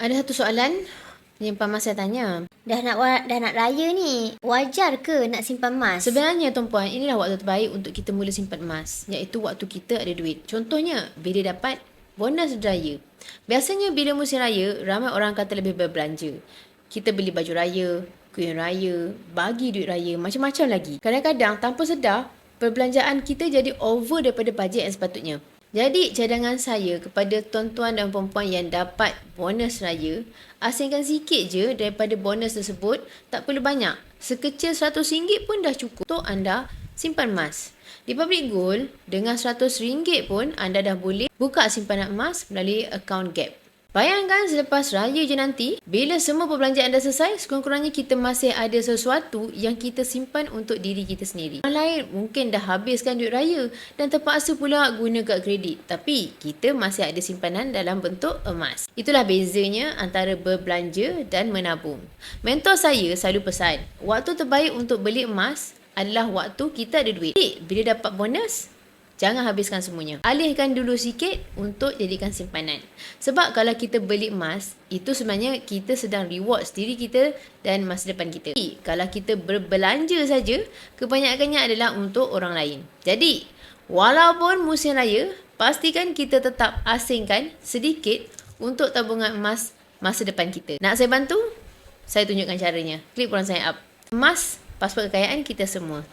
Ada satu soalan penyimpan emas saya tanya. Dah nak raya ni, wajar ke nak simpan emas? Sebenarnya tuan-puan, inilah waktu terbaik untuk kita mula simpan emas, iaitu waktu kita ada duit. Contohnya, bila dapat bonus raya. Biasanya bila musim raya, ramai orang kata lebih berbelanja. Kita beli baju raya, kuih raya, bagi duit raya, macam-macam lagi. Kadang-kadang tanpa sedar, perbelanjaan kita jadi over daripada bajet yang sepatutnya. Jadi, cadangan saya kepada tuan-tuan dan puan-puan yang dapat bonus raya, asingkan sikit je daripada bonus tersebut, tak perlu banyak. Sekecil RM100 pun dah cukup untuk anda simpan emas. Di Public Gold, dengan RM100 pun anda dah boleh buka simpanan emas melalui akaun Gap. Bayangkan selepas raya je nanti, bila semua perbelanjaan dah selesai, sekurang-kurangnya kita masih ada sesuatu yang kita simpan untuk diri kita sendiri. Orang lain mungkin dah habiskan duit raya dan terpaksa pula guna kad kredit. Tapi kita masih ada simpanan dalam bentuk emas. Itulah bezanya antara berbelanja dan menabung. Mentor saya selalu pesan, waktu terbaik untuk beli emas adalah waktu kita ada duit. Bila dapat bonus, jangan habiskan semuanya. Alihkan dulu sikit untuk jadikan simpanan. Sebab kalau kita beli emas, itu sebenarnya kita sedang reward diri kita dan masa depan kita. Kalau kita berbelanja saja, kebanyakannya adalah untuk orang lain. Jadi, walaupun musim raya, pastikan kita tetap asingkan sedikit untuk tabungan emas masa depan kita. Nak saya bantu? Saya tunjukkan caranya. Klik peran sign up. Emas, pasport kekayaan kita semua.